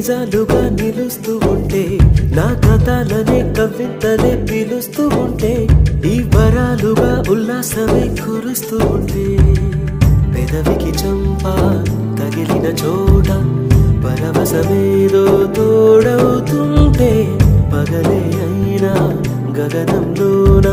నిజాలుగా నిలుస్తూ ఉంటే నా కథలనే కవితలే పిలుస్తూ ఉంటే ఈ వరాలుగా ఉల్లాసమే కురుస్తూ ఉంటే పెదవికి చంప తగిలిన చోట పరవశమేదో తోడవుతుంటే పగలే అయినా గగనంలోన